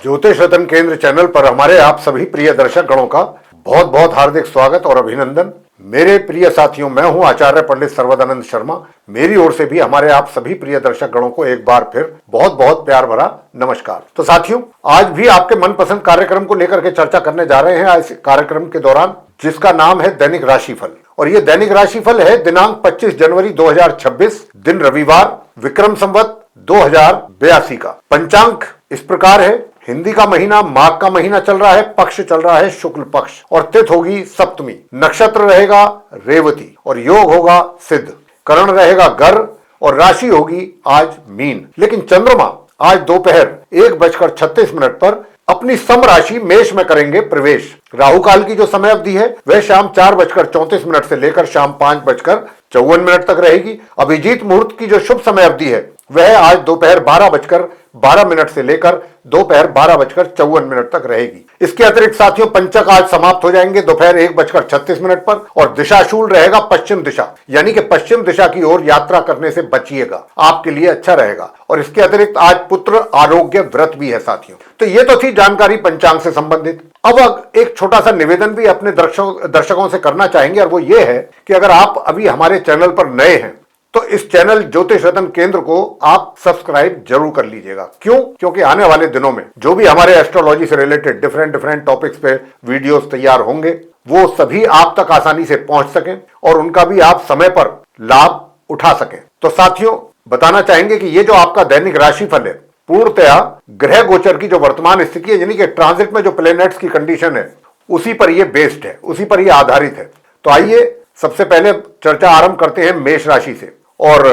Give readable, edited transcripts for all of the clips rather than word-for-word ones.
ज्योतिष रत्न केंद्र चैनल पर हमारे आप सभी प्रिय दर्शक गणों का बहुत बहुत हार्दिक स्वागत और अभिनंदन। मेरे प्रिय साथियों, मैं हूं आचार्य पंडित सर्वदानंद शर्मा। मेरी ओर से भी हमारे आप सभी प्रिय दर्शक गणों को एक बार फिर बहुत बहुत प्यार भरा नमस्कार। तो साथियों, आज भी आपके मनपसंद कार्यक्रम को लेकर के चर्चा करने जा रहे हैं। आज कार्यक्रम के दौरान जिसका नाम है दैनिक राशिफल, और ये दैनिक राशिफल है दिनांक 25 जनवरी 2026, दिन रविवार, विक्रम संवत 2082 का। पंचांग इस प्रकार है। हिंदी का महीना माघ का महीना चल रहा है, पक्ष चल रहा है शुक्ल पक्ष, और तिथि होगी सप्तमी, नक्षत्र रहेगा रेवती और योग होगा सिद्ध, करण रहेगा गर और राशि होगी आज मीन। लेकिन चंद्रमा आज दोपहर 1:36 पर अपनी सम राशि मेष में करेंगे प्रवेश। राहु काल की जो समय अवधि है वह शाम 4:34 से लेकर शाम 5:54 तक रहेगी। अभिजीत मुहूर्त की जो शुभ समय अवधि है वह आज दोपहर 12:12 से लेकर दोपहर 12:54 तक रहेगी। इसके अतिरिक्त साथियों, पंचक आज समाप्त हो जाएंगे दोपहर 1:36 पर, और दिशाशूल रहेगा पश्चिम दिशा, यानी कि पश्चिम दिशा की ओर यात्रा करने से बचिएगा, आपके लिए अच्छा रहेगा। और इसके अतिरिक्त आज पुत्र आरोग्य व्रत भी है साथियों। तो ये तो थी जानकारी पंचांग से संबंधित। अब एक छोटा सा निवेदन भी अपने दर्शकों से करना चाहेंगे, और वो ये है कि अगर आप अभी हमारे चैनल पर नए हैं तो इस चैनल ज्योतिष रत्न केंद्र को आप सब्सक्राइब जरूर कर लीजिएगा। क्यों? क्योंकि आने वाले दिनों में जो भी हमारे एस्ट्रोलॉजी से रिलेटेड डिफरेंट टॉपिक्स पे वीडियोस तैयार होंगे वो सभी आप तक आसानी से पहुंच सकें और उनका भी आप समय पर लाभ उठा सकें। तो साथियों, बताना चाहेंगे कि ये जो आपका दैनिक राशिफल है पूर्णतया ग्रह गोचर की जो वर्तमान स्थिति है, यानी कि ट्रांजिट में जो प्लेनेट्स की कंडीशन है उसी पर यह बेस्ड है, उसी पर यह आधारित है। तो आइए सबसे पहले चर्चा आरंभ करते हैं मेष राशि से, और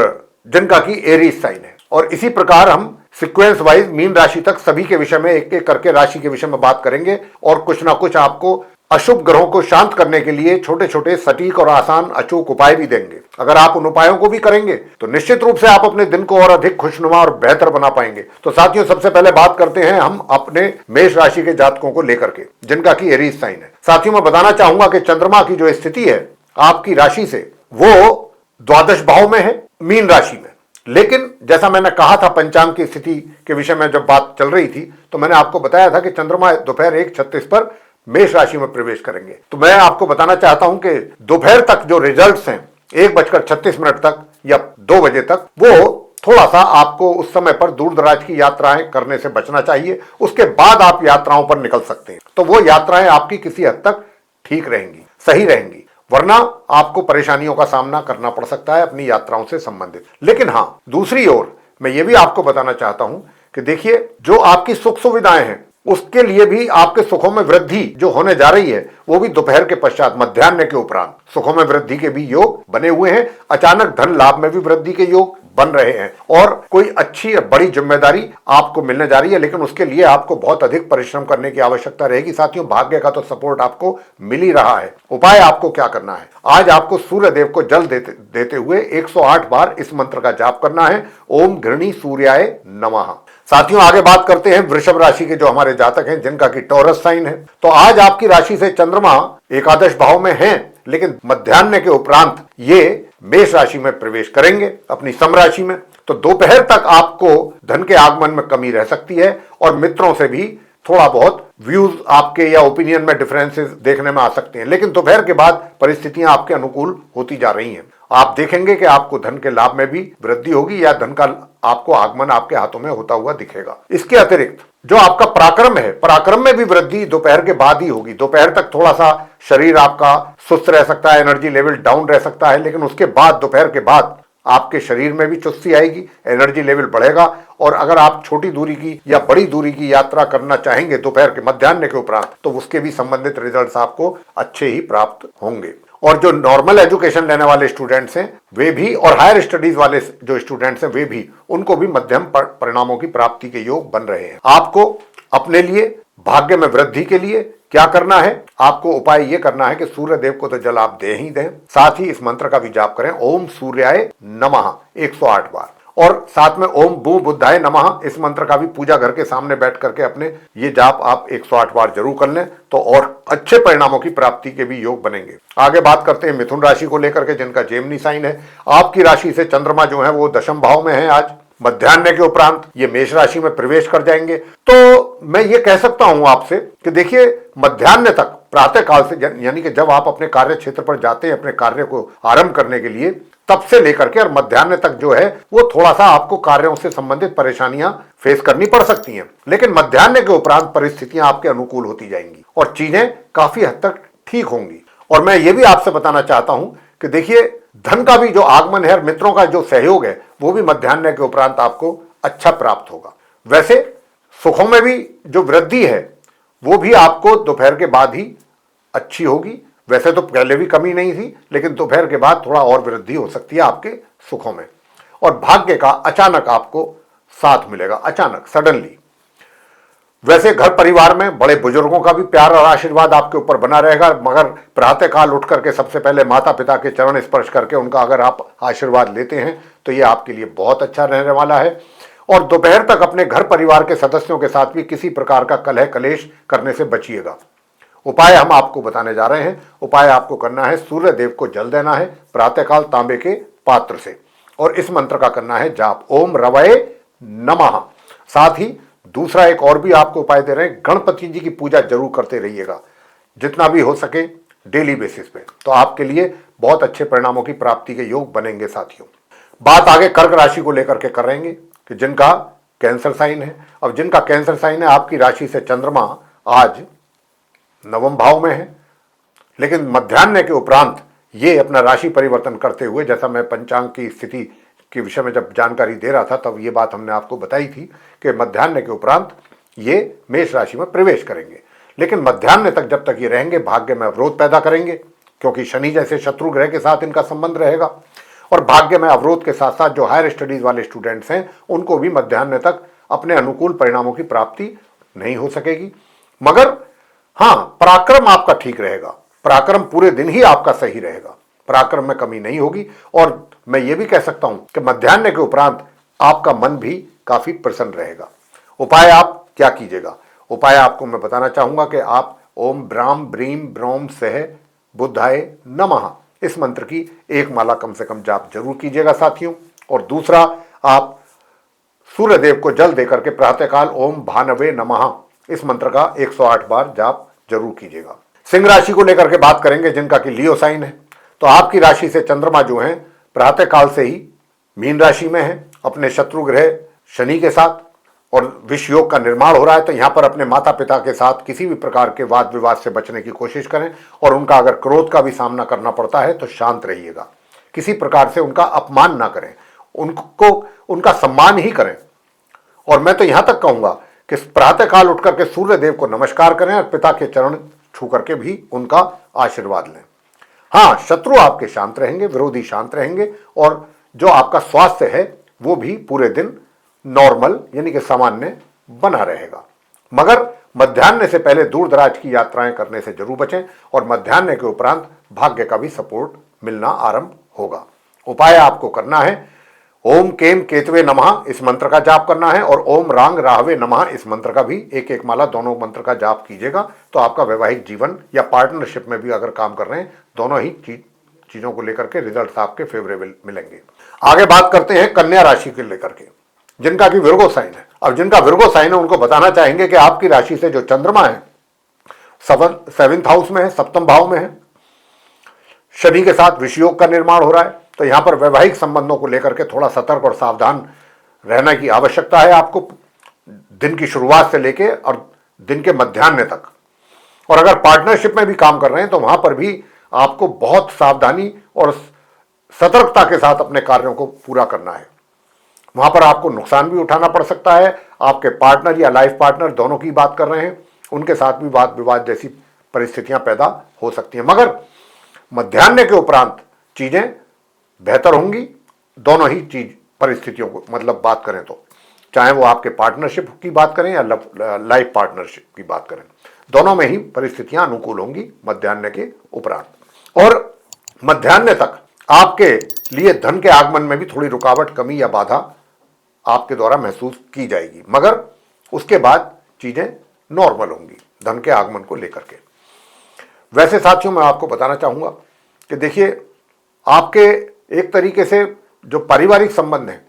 जिनका की एरीज साइन है। और इसी प्रकार हम सीक्वेंस वाइज मीन राशि तक सभी के विषय में एक एक करके राशि के विषय में बात करेंगे, और कुछ ना कुछ आपको अशुभ ग्रहों को शांत करने के लिए छोटे छोटे सटीक और आसान अचूक उपाय भी देंगे। अगर आप उन उपायों को भी करेंगे तो निश्चित रूप से आप अपने दिन को और अधिक खुशनुमा और बेहतर बना पाएंगे। तो साथियों, सबसे पहले बात करते हैं हम अपने मेष राशि के जातकों को लेकर के, जिनका की एरीज साइन है। साथियों, मैं बताना चाहूंगा कि चंद्रमा की जो स्थिति है आपकी राशि से वो द्वादश भाव में है, मीन राशि में। लेकिन जैसा मैंने कहा था पंचांग की स्थिति के विषय में जब बात चल रही थी तो मैंने आपको बताया था कि चंद्रमा दोपहर 1:36 पर मेष राशि में प्रवेश करेंगे। तो मैं आपको बताना चाहता हूं कि दोपहर तक जो रिजल्ट्स हैं 1:36 तक या 2 बजे तक, वो थोड़ा सा आपको उस समय पर दूर दराज की यात्राएं करने से बचना चाहिए। उसके बाद आप यात्राओं पर निकल सकते हैं, तो वो यात्राएं आपकी किसी हद तक ठीक रहेंगी, सही रहेंगी, वरना आपको परेशानियों का सामना करना पड़ सकता है अपनी यात्राओं से संबंधित। लेकिन हां, दूसरी ओर मैं ये भी आपको बताना चाहता हूं कि देखिए, जो आपकी सुख सुविधाएं हैं उसके लिए भी आपके सुखों में वृद्धि जो होने जा रही है वो भी दोपहर के पश्चात, मध्याह्न के उपरांत सुखों में वृद्धि के भी योग बने हुए हैं। अचानक धन लाभ में भी वृद्धि के योग बन रहे हैं, और कोई अच्छी बड़ी जिम्मेदारी आपको मिलने जा रही है। लेकिन उसके लिए आपको बहुत अधिक परिश्रम करने की आवश्यकता रहेगी। साथियों, भाग्य का तो सपोर्ट आपको मिल ही रहा है। उपाय आपको क्या करना है? आज आपको सूर्य देव को जल देते हुए 108 बार इस मंत्र का जाप करना है, ओम घृणी सूर्याय नमः। साथियों, आगे बात करते हैं वृषभ राशि के जो हमारे जातक हैं, जिनका की टॉरस साइन है। तो आज आपकी राशि से चंद्रमा एकादश भाव में हैं, लेकिन मध्याह्न के उपरांत ये मेष राशि में प्रवेश करेंगे अपनी सम राशि में। तो दोपहर तक आपको धन के आगमन में कमी रह सकती है, और मित्रों से भी थोड़ा बहुत व्यूज आपके या ओपिनियन में डिफरेंसेस देखने में आ सकते हैं। लेकिन दोपहर के बाद परिस्थितियां आपके अनुकूल होती जा रही हैं। आप देखेंगे कि आपको धन के लाभ में भी वृद्धि होगी, या धन का आपको आगमन आपके हाथों में होता हुआ दिखेगा। इसके अतिरिक्त जो आपका पराक्रम है, पराक्रम में भी वृद्धि दोपहर के बाद ही होगी। दोपहर तक थोड़ा सा शरीर आपका सुस्त रह सकता है, एनर्जी लेवल डाउन रह सकता है, लेकिन उसके बाद दोपहर के बाद आपके शरीर में भी चुस्ती आएगी, एनर्जी लेवल बढ़ेगा। और अगर आप छोटी दूरी की या बड़ी दूरी की यात्रा करना चाहेंगे दोपहर के मध्याह्न के उपरांत, तो उसके भी संबंधित रिजल्ट्स आपको अच्छे ही प्राप्त होंगे। और जो नॉर्मल एजुकेशन लेने वाले स्टूडेंट्स हैं वे भी, और हायर स्टडीज वाले जो स्टूडेंट्स हैं वे भी, उनको भी मध्यम परिणामों की प्राप्ति के योग बन रहे हैं। आपको अपने लिए भाग्य में वृद्धि के लिए क्या करना है? आपको उपाय ये करना है कि सूर्य देव को तो जल आप दे ही दें, साथ ही इस मंत्र का भी जाप करें, ओम सूर्याय नमः 108 बार। और साथ में ओम भू बुद्धाय नमः इस मंत्र का भी पूजा घर के सामने बैठ करके अपने ये जाप आप 108 बार जरूर कर लें, तो और अच्छे परिणामों की प्राप्ति के भी योग बनेंगे। आगे बात करते हैं मिथुन राशि को लेकर के, जिनका जेमिनी साइन है। आपकी राशि से चंद्रमा जो है वो दशम भाव में है आज, मध्याह्न के उपरांत ये मेष राशि में प्रवेश कर जाएंगे। तो मैं ये कह सकता हूं आपसे कि देखिए, मध्याह्न तक प्रातः काल से, यानी कि जब आप अपने कार्य क्षेत्र पर जाते हैं अपने कार्य को आरंभ करने के लिए, तब से लेकर के और मध्याह्न तक जो है वो थोड़ा सा आपको कार्यों से संबंधित परेशानियां फेस करनी पड़ सकती हैं। लेकिन मध्याह्न के उपरांत परिस्थितियां आपके अनुकूल होती जाएंगी और चीजें काफी हद तक ठीक होंगी। और मैं ये भी आपसे बताना चाहता हूं कि देखिए, धन का भी जो आगमन है और मित्रों का जो सहयोग है वो भी मध्याह्न के उपरांत आपको अच्छा प्राप्त होगा। वैसे सुखों में भी जो वृद्धि है वो भी आपको दोपहर के बाद ही अच्छी होगी। वैसे तो पहले भी कमी नहीं थी, लेकिन दोपहर के बाद थोड़ा और वृद्धि हो सकती है आपके सुखों में। और भाग्य का अचानक आपको साथ मिलेगा, अचानक, सडनली। वैसे घर परिवार में बड़े बुजुर्गों का भी प्यार और आशीर्वाद आपके ऊपर बना रहेगा, मगर प्रातः काल उठ करके सबसे पहले माता पिता के चरण स्पर्श करके उनका अगर आप आशीर्वाद लेते हैं तो ये आपके लिए बहुत अच्छा रहने वाला है। और दोपहर तक अपने घर परिवार के सदस्यों के साथ भी किसी प्रकार का कलह कलेश करने से बचिएगा। उपाय हम आपको बताने जा रहे हैं। उपाय आपको करना है, सूर्य देव को जल देना है प्रातःकाल तांबे के पात्र से, और इस मंत्र का करना है जाप, ओम रवये नमः। साथ ही दूसरा एक और भी आपको उपाय दे रहे हैं, गणपति जी की पूजा जरूर करते रहिएगा जितना भी हो सके डेली बेसिस पे, तो आपके लिए बहुत अच्छे परिणामों की प्राप्ति के योग बनेंगे। साथियों, बात आगे कर्क राशि को लेकर के करेंगे कि जिनका कैंसर साइन है। अब जिनका कैंसर साइन है, आपकी राशि से चंद्रमा आज नवम भाव में है, लेकिन मध्याह्न के उपरांत ये अपना राशि परिवर्तन करते हुए, जैसा मैं पंचांग की स्थिति के विषय में जब जानकारी दे रहा था तब ये बात हमने आपको बताई थी कि मध्याह्न के उपरांत ये मेष राशि में प्रवेश करेंगे। लेकिन मध्याह्न तक जब तक ये रहेंगे भाग्य में अवरोध पैदा करेंगे, क्योंकि शनि जैसे शत्रु ग्रह के साथ इनका संबंध रहेगा। और भाग्य में अवरोध के साथ साथ जो हायर स्टडीज वाले स्टूडेंट्स हैं उनको भी मध्याह्न तक अपने अनुकूल परिणामों की प्राप्ति नहीं हो सकेगी। मगर हाँ, पराक्रम आपका ठीक रहेगा, पराक्रम पूरे दिन ही आपका सही रहेगा, पराक्रम में कमी नहीं होगी। और मैं ये भी कह सकता हूं कि मध्याह्न के उपरांत आपका मन भी काफी प्रसन्न रहेगा। उपाय आप क्या कीजिएगा? उपाय आपको मैं बताना चाहूंगा कि आप ओम ब्राम ब्रीम ब्रोम सह बुद्धाय नमः इस मंत्र की एक माला कम से कम जाप जरूर कीजिएगा साथियों। और दूसरा, आप सूर्य देव को जल देकर के प्रातःकाल ओम भानवे नमः इस मंत्र का 108 बार जाप जरूर कीजिएगा। सिंह राशि को लेकर के बात करेंगे जिनका कि लियो साइन है। तो आपकी राशि से चंद्रमा जो है प्रातःकाल से ही मीन राशि में है अपने शत्रु ग्रह शनि के साथ, और विष योग का निर्माण हो रहा है। तो यहां पर अपने माता पिता के साथ किसी भी प्रकार के वाद विवाद से बचने की कोशिश करें, और उनका अगर क्रोध का भी सामना करना पड़ता है तो शांत रहिएगा, किसी प्रकार से उनका अपमान ना करें, उनको उनका सम्मान ही करें। और मैं तो यहां तक कहूंगा कि प्रातःकाल उठ करके सूर्य देव को नमस्कार करें और पिता के चरण छू करके भी उनका आशीर्वाद लें। हाँ, शत्रु आपके शांत रहेंगे, विरोधी शांत रहेंगे, और जो आपका स्वास्थ्य है वो भी पूरे दिन नॉर्मल यानी कि सामान्य बना रहेगा। मगर मध्याह्न से पहले दूर दराज की यात्राएं करने से जरूर बचें, और मध्याह्न के उपरांत भाग्य का भी सपोर्ट मिलना आरंभ होगा। उपाय आपको करना है, ओम केम केतवे नमः इस मंत्र का जाप करना है, और ओम रांग राहवे नमः इस मंत्र का भी एक एक माला दोनों मंत्र का जाप कीजिएगा। तो आपका वैवाहिक जीवन या पार्टनरशिप में भी अगर काम कर रहे हैं, दोनों ही चीजों को लेकर के रिजल्ट आपके फेवरेबल मिलेंगे। आगे बात करते हैं कन्या राशि को लेकर के जिनका कि विर्गो साइन है। अब जिनका विर्गो साइन है उनको बताना चाहेंगे कि आपकी राशि से जो चंद्रमा है 7th हाउस में है, सप्तम भाव में है, शनि के साथ विष योग का निर्माण हो रहा है। तो यहां पर वैवाहिक संबंधों को लेकर के थोड़ा सतर्क और सावधान रहने की आवश्यकता है आपको, दिन की शुरुआत से लेके और दिन के मध्याह्न तक। और अगर पार्टनरशिप में भी काम कर रहे हैं तो वहां पर भी आपको बहुत सावधानी और सतर्कता के साथ अपने कार्यों को पूरा करना है। वहां पर आपको नुकसान भी उठाना पड़ सकता है। आपके पार्टनर या लाइफ पार्टनर दोनों की बात कर रहे हैं, उनके साथ भी वाद विवाद जैसी परिस्थितियां पैदा हो सकती हैं। मगर मध्याह्न के उपरांत चीजें बेहतर होंगी, दोनों ही चीज परिस्थितियों को मतलब बात करें तो, चाहे वो आपके पार्टनरशिप की बात करें या लाइफ पार्टनरशिप की बात करें, दोनों में ही परिस्थितियां अनुकूल होंगी मध्याह्न के उपरांत। और मध्याह्न तक आपके लिए धन के आगमन में भी थोड़ी रुकावट, कमी या बाधा आपके द्वारा महसूस की जाएगी, मगर उसके बाद चीजें नॉर्मल होंगी धन के आगमन को लेकर के। वैसे साथियों, मैं आपको बताना चाहूंगा कि देखिए, आपके एक तरीके से जो पारिवारिक संबंध हैं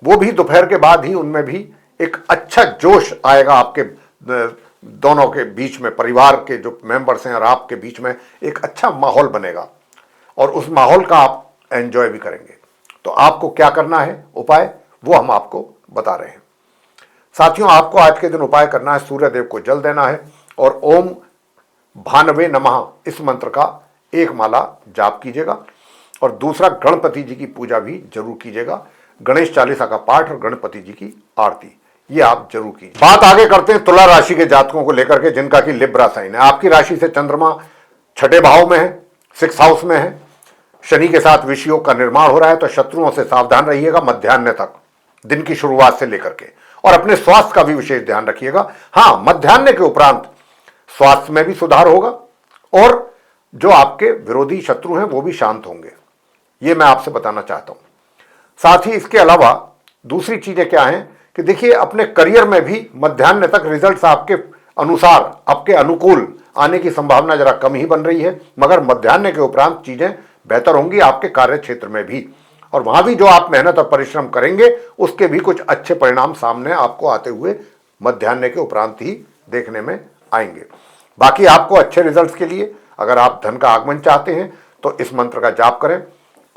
वो भी दोपहर के बाद ही उनमें भी एक अच्छा जोश आएगा। आपके दोनों के बीच में, परिवार के जो मेंबर्स हैं और आपके बीच में एक अच्छा माहौल बनेगा और उस माहौल का आप एंजॉय भी करेंगे। तो आपको क्या करना है उपाय, वो हम आपको बता रहे हैं। साथियों, आपको आज के दिन उपाय करना है, सूर्य देव को जल देना है और ओम भानवे नमः इस मंत्र का एक माला जाप कीजिएगा और दूसरा गणपति जी की पूजा भी जरूर कीजिएगा। गणेश चालीसा का पाठ और गणपति जी की आरती ये आप जरूर कीजिए। बात आगे करते हैं तुला राशि के जातकों को लेकर के, जिनका की लिब्रा साइन है। आपकी राशि से चंद्रमा छठे भाव में है, 6th हाउस में है, शनि के साथ विषयोग का निर्माण हो रहा है। तो शत्रुओं से सावधान रहिएगा मध्याह्न तक, दिन की शुरुआत से लेकर के, और अपने स्वास्थ्य का भी विशेष ध्यान रखिएगा। हाँ, मध्याह्न के उपरांत स्वास्थ्य में भी सुधार होगा और जो आपके विरोधी शत्रु हैं वो भी शांत होंगे, ये मैं आपसे बताना चाहता हूं। साथ ही इसके अलावा दूसरी चीजें क्या हैं कि देखिए, अपने करियर में भी मध्याह्न तक रिजल्ट्स आपके अनुसार, आपके अनुकूल आने की संभावना जरा कम ही बन रही है, मगर मध्याह्न के उपरांत चीजें बेहतर होंगी आपके कार्य क्षेत्र में भी, और वहां भी जो आप मेहनत और परिश्रम करेंगे उसके भी कुछ अच्छे परिणाम सामने आपको आते हुए मध्याह्न के उपरांत ही देखने में आएंगे। बाकी आपको अच्छे रिजल्ट्स के लिए अगर आप धन का आगमन चाहते हैं तो इस मंत्र का जाप करें,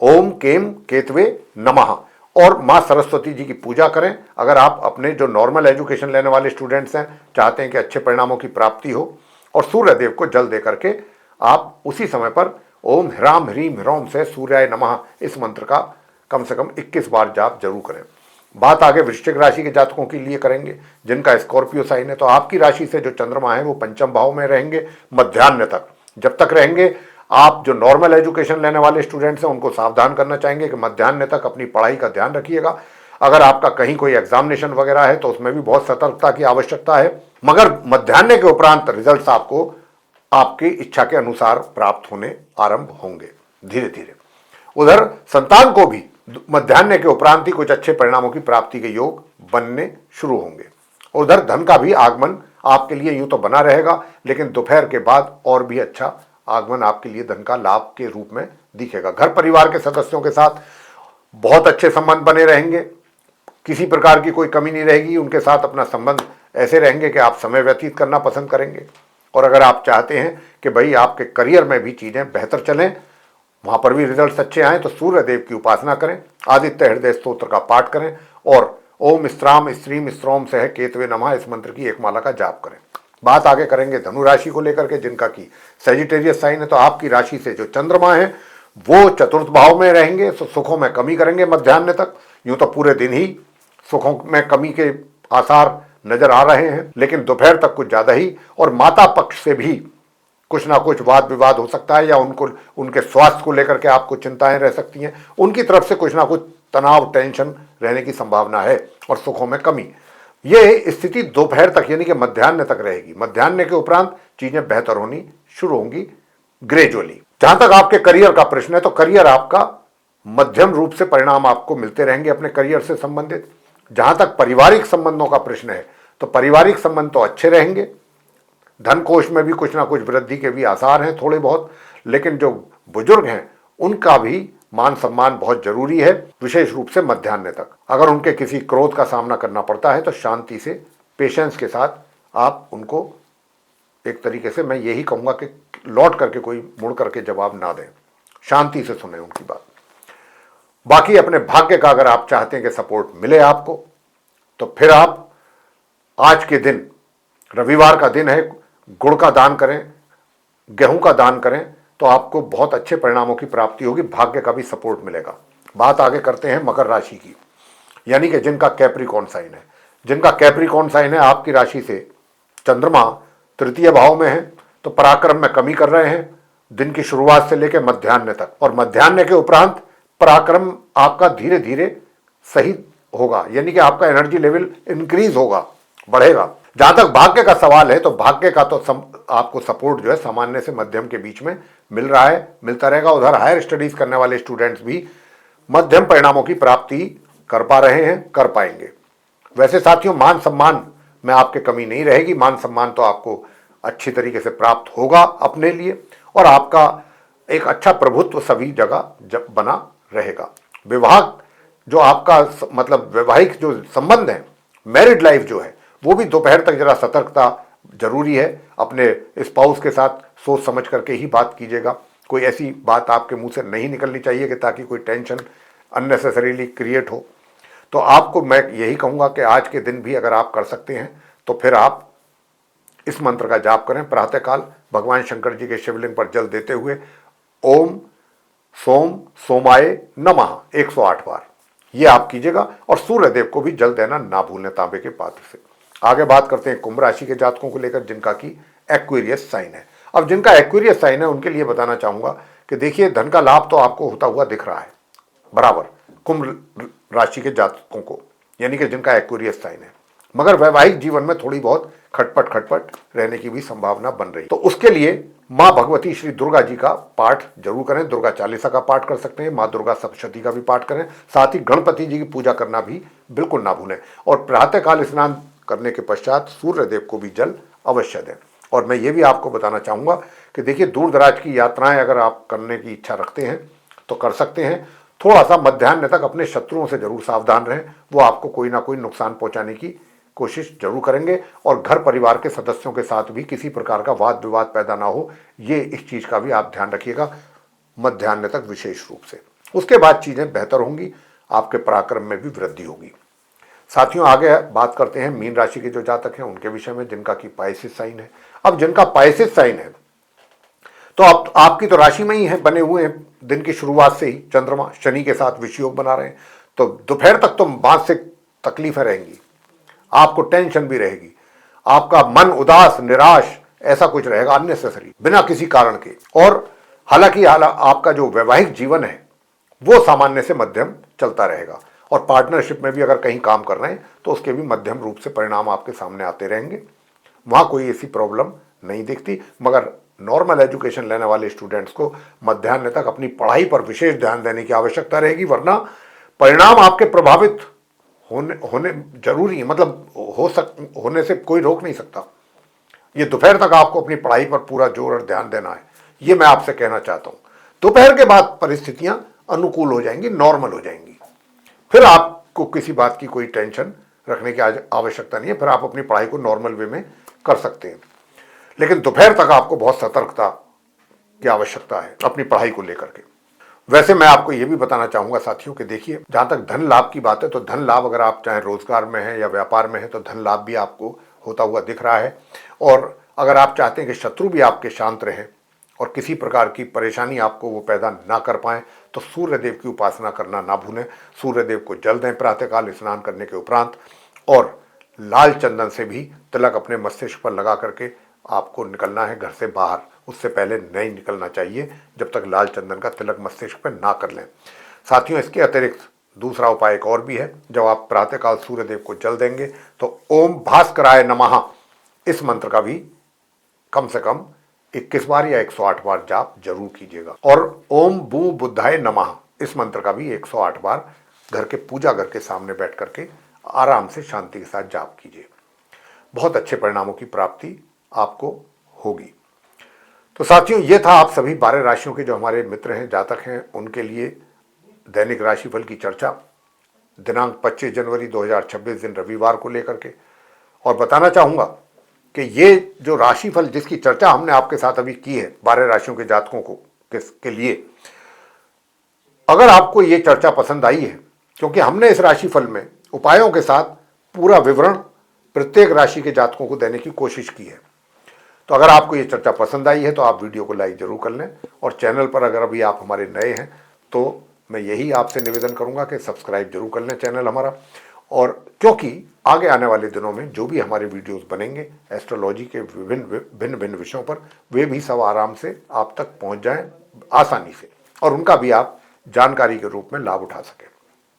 ओम केम केतवे नमः, और मां सरस्वती जी की पूजा करें। अगर आप अपने जो नॉर्मल एजुकेशन लेने वाले स्टूडेंट्स हैं, चाहते हैं कि अच्छे परिणामों की प्राप्ति हो, और सूर्य देव को जल दे करके आप उसी समय पर ओम ह्राम ह्रीम ह्रोम से सूर्याय नमः इस मंत्र का कम से कम 21 बार जाप जरूर करें। बात आगे वृश्चिक राशि के जातकों के लिए करेंगे, जिनका स्कॉर्पियो साइन है। तो आपकी राशि से जो चंद्रमा है वो पंचम भाव में रहेंगे मध्याह्न तक। जब तक रहेंगे, आप जो नॉर्मल एजुकेशन लेने वाले स्टूडेंट्स हैं उनको सावधान करना चाहेंगे कि मध्याह्न तक अपनी पढ़ाई का ध्यान रखिएगा। अगर आपका कहीं कोई एग्जामिनेशन वगैरह है तो उसमें भी बहुत सतर्कता की आवश्यकता है, मगर मध्याह्न के उपरांत रिजल्ट्स आपको आपकी इच्छा के अनुसार प्राप्त होने आरंभ होंगे धीरे धीरे। उधर संतान को भी मध्याह्न के उपरांत ही कुछ अच्छे परिणामों की प्राप्ति के योग बनने शुरू होंगे। उधर धन का भी आगमन आपके लिए यूं तो बना रहेगा, लेकिन दोपहर के बाद और भी अच्छा आगमन आपके लिए धन का लाभ के रूप में दिखेगा। घर परिवार के सदस्यों के साथ बहुत अच्छे संबंध बने रहेंगे, किसी प्रकार की कोई कमी नहीं रहेगी। उनके साथ अपना संबंध ऐसे रहेंगे कि आप समय व्यतीत करना पसंद करेंगे। और अगर आप चाहते हैं कि भाई आपके करियर में भी चीजें बेहतर चलें, वहां पर भी रिजल्ट्स अच्छे आए, तो सूर्य देव की उपासना करें, आदित्य हृदय स्तोत्र का पाठ करें और ओम स्त्राम स्त्रीम स्त्रोम से केतवे नमः इस मंत्र की एक माला का जाप करें। बात आगे करेंगे धनु राशि को लेकर के, जिनका की सैजिटेरियस साइन है। तो आपकी राशि से जो चंद्रमा है वो चतुर्थ भाव में रहेंगे, तो सुखों में कमी करेंगे मध्याह्न तक। यूं तो पूरे दिन ही सुखों में कमी के आसार नजर आ रहे हैं, लेकिन दोपहर तक कुछ ज्यादा ही, और माता पक्ष से भी कुछ ना कुछ वाद विवाद हो सकता है, या उनको उनके स्वास्थ्य को लेकर के आपको चिंताएं रह सकती हैं। उनकी तरफ से कुछ ना कुछ तनाव, टेंशन रहने की संभावना है, और सुखों में कमी। ये स्थिति दोपहर तक यानी कि मध्याह्न तक रहेगी। मध्याह्न के उपरांत चीजें बेहतर होनी शुरू होंगी ग्रेजुअली। जहां तक आपके करियर का प्रश्न है, तो करियर आपका मध्यम रूप से परिणाम आपको मिलते रहेंगे अपने करियर से संबंधित। जहां तक पारिवारिक संबंधों का प्रश्न है, तो पारिवारिक संबंध तो अच्छे रहेंगे। धन कोष में भी कुछ ना कुछ वृद्धि के भी आसार हैं थोड़े बहुत, लेकिन जो बुजुर्ग हैं उनका भी मान सम्मान बहुत जरूरी है, विशेष रूप से मध्याह्न तक। अगर उनके किसी क्रोध का सामना करना पड़ता है तो शांति से, पेशेंस के साथ आप उनको एक तरीके से, मैं यही कहूंगा कि लौट करके कोई मुड़ करके जवाब ना दें, शांति से सुने उनकी बात। बाकी अपने भाग्य का अगर आप चाहते हैं कि सपोर्ट मिले आपको, तो फिर आप आज के दिन, रविवार का दिन है, गुड़ का दान करें, गेहूं का दान करें, तो आपको बहुत अच्छे परिणामों की प्राप्ति होगी, भाग्य का भी सपोर्ट मिलेगा। बात आगे करते हैं मकर राशि की, यानी कि जिनका कैप्रिकॉर्न साइन है। जिनका कैप्रिकॉर्न साइन है, आपकी राशि से चंद्रमा तृतीय भाव में है, तो पराक्रम में कमी कर रहे हैं दिन की शुरुआत से लेकर मध्याह्न तक, और मध्याह्न के उपरांत पराक्रम आपका धीरे धीरे सही होगा, यानी कि आपका एनर्जी लेवल इंक्रीज होगा, बढ़ेगा। जहां तक भाग्य का सवाल है, तो भाग्य का तो आपको सपोर्ट जो है सामान्य से मध्यम के बीच में मिल रहा है, मिलता रहेगा। उधर हायर स्टडीज करने वाले स्टूडेंट्स भी मध्यम परिणामों की प्राप्ति कर पा रहे हैं, कर पाएंगे। वैसे साथियों, मान सम्मान में आपके कमी नहीं रहेगी। मान सम्मान तो आपको अच्छी तरीके से प्राप्त होगा अपने लिए, और आपका एक अच्छा प्रभुत्व सभी जगह बना रहेगा। विवाह जो आपका मतलब वैवाहिक जो संबंध है, मैरिड लाइफ जो है, वो भी दोपहर तक जरा सतर्कता जरूरी है। अपने स्पाउस के साथ सोच समझ करके ही बात कीजिएगा। कोई ऐसी बात आपके मुंह से नहीं निकलनी चाहिए कि ताकि कोई टेंशन अननेसेसरीली क्रिएट हो। तो आपको मैं यही कहूँगा कि आज के दिन भी अगर आप कर सकते हैं तो फिर आप इस मंत्र का जाप करें। प्रातःकाल भगवान शंकर जी के शिवलिंग पर जल देते हुए ओम सोम सोमाय नमः 108 बार ये आप कीजिएगा। और सूर्य देव को भी जल देना ना भूलें तांबे के पात्र से। आगे बात करते हैं कुंभ राशि के जातकों को लेकर जिनका कि एक्वेरियस साइन है। अब जिनका एक्वेरियस साइन है उनके लिए बताना चाहूंगा कि देखिए, धन का लाभ तो आपको होता हुआ दिख रहा है बराबर कुंभ राशि के जातकों को, यानी कि जिनका एक्वेरियस साइन है, मगर वैवाहिक जीवन में थोड़ी बहुत खटपट रहने की भी संभावना बन रही है। तो उसके लिए मां भगवती श्री दुर्गा जी का पाठ जरूर करें। दुर्गा चालीसा का पाठ कर सकते हैं, मां दुर्गा सप्तशती का भी पाठ करें। साथ ही गणपति जी की पूजा करना भी बिल्कुल ना भूलें। और प्रातःकाल स्नान करने के पश्चात सूर्य देव को भी जल अवश्य दें। और मैं ये भी आपको बताना चाहूंगा कि देखिए, दूर दराज की यात्राएं अगर आप करने की इच्छा रखते हैं तो कर सकते हैं। थोड़ा सा मध्याह्न तक अपने शत्रुओं से जरूर सावधान रहें, वो आपको कोई ना कोई नुकसान पहुंचाने की कोशिश जरूर करेंगे। और घर परिवार के सदस्यों के साथ भी किसी प्रकार का वाद विवाद पैदा ना हो, ये इस चीज का भी आप ध्यान रखिएगा मध्याह्न तक विशेष रूप से। उसके बाद चीजें बेहतर होंगी, आपके पराक्रम में भी वृद्धि होगी। साथियों, आगे बात करते हैं मीन राशि के जो जातक हैं उनके विषय में जिनका कि पाइसेस साइन है। अब जिनका पाइसेस साइन है तो अब आपकी तो राशि में ही है, बने हुए हैं दिन की शुरुआत से ही चंद्रमा शनि के साथ विषयोग बना रहे हैं। तो दोपहर तक तो मानसिक तकलीफें रहेंगी, आपको टेंशन भी रहेगी, आपका मन उदास निराश ऐसा कुछ रहेगा अननेसेसरी बिना किसी कारण के। और हालांकि आपका जो वैवाहिक जीवन है वो सामान्य से मध्यम चलता रहेगा। और पार्टनरशिप में भी अगर कहीं काम कर रहे हैं तो उसके भी मध्यम रूप से परिणाम आपके सामने आते रहेंगे, वहां कोई ऐसी प्रॉब्लम नहीं दिखती। मगर नॉर्मल एजुकेशन लेने वाले स्टूडेंट्स को मध्याह्न तक अपनी पढ़ाई पर विशेष ध्यान देने की आवश्यकता रहेगी, वरना परिणाम आपके प्रभावित होने जरूरी है। मतलब होने से कोई रोक नहीं सकता। ये दोपहर तक आपको अपनी पढ़ाई पर पूरा जोर और ध्यान देना है, ये मैं आपसे कहना चाहता हूं। दोपहर के बाद परिस्थितियां अनुकूल हो जाएंगी, नॉर्मल हो जाएंगी, फिर आपको किसी बात की कोई टेंशन रखने की आवश्यकता नहीं है। फिर आप अपनी पढ़ाई को नॉर्मल वे में कर सकते हैं। लेकिन दोपहर तक आपको बहुत सतर्कता की आवश्यकता है अपनी पढ़ाई को लेकर के। वैसे मैं आपको यह भी बताना चाहूंगा साथियों कि देखिए, जहां तक धन लाभ की बात है तो धन लाभ अगर आप चाहे रोजगार में है या व्यापार में है तो धन लाभ भी आपको होता हुआ दिख रहा है। और अगर आप चाहते हैं कि शत्रु भी आपके शांत रहे और किसी प्रकार की परेशानी आपको वो पैदा ना कर पाए तो सूर्य देव की उपासना करना ना भूलें। सूर्य देव को जल दें प्रातःकाल स्नान करने के उपरांत। और लाल चंदन से भी तिलक अपने मस्तिष्क पर लगा करके आपको निकलना है घर से बाहर। उससे पहले नहीं निकलना चाहिए जब तक लाल चंदन का तिलक मस्तिष्क पर ना कर लें। साथियों, इसके अतिरिक्त दूसरा उपाय एक और भी है। जब आप प्रातःकाल सूर्य देव को जल देंगे तो ओम भास्कराय नमः इस मंत्र का भी कम से कम 21 बार या 108 बार जाप जरूर कीजिएगा। और ओम बू बुद्धाय नमः इस मंत्र का भी 108 बार घर के पूजा घर के सामने बैठ करके आराम से शांति के साथ जाप कीजिए। बहुत अच्छे परिणामों की प्राप्ति आपको होगी। तो साथियों, ये था आप सभी 12 राशियों के जो हमारे मित्र हैं, जातक हैं, उनके लिए दैनिक राशिफल की चर्चा दिनांक 25 जनवरी 2026 दिन रविवार को लेकर के। और बताना चाहूंगा कि ये जो राशिफल जिसकी चर्चा हमने आपके साथ अभी की है 12 राशियों के जातकों को के लिए, अगर आपको ये चर्चा पसंद आई है, क्योंकि हमने इस राशिफल में उपायों के साथ पूरा विवरण प्रत्येक राशि के जातकों को देने की कोशिश की है, तो अगर आपको ये चर्चा पसंद आई है तो आप वीडियो को लाइक जरूर कर लें। और चैनल पर अगर अभी आप हमारे नए हैं तो मैं यही आपसे निवेदन करूंगा कि सब्सक्राइब जरूर कर लें चैनल हमारा। और क्योंकि आगे आने वाले दिनों में जो भी हमारे वीडियोस बनेंगे एस्ट्रोलॉजी के भिन्न भिन्न विषयों पर, वे भी सब आराम से आप तक पहुंच जाएं आसानी से, और उनका भी आप जानकारी के रूप में लाभ उठा सकें,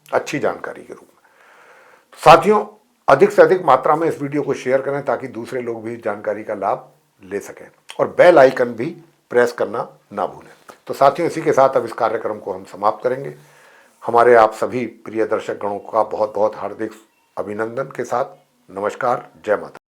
अच्छी जानकारी के रूप में। साथियों, अधिक से अधिक मात्रा में इस वीडियो को शेयर करें ताकि दूसरे लोग भी जानकारी का लाभ ले सकें। और बेल आइकन भी प्रेस करना ना भूलें। तो साथियों, इसी के साथ अब इस कार्यक्रम को हम समाप्त करेंगे। हमारे आप सभी प्रिय दर्शक गणों का बहुत बहुत हार्दिक अभिनंदन के साथ नमस्कार, जय माता।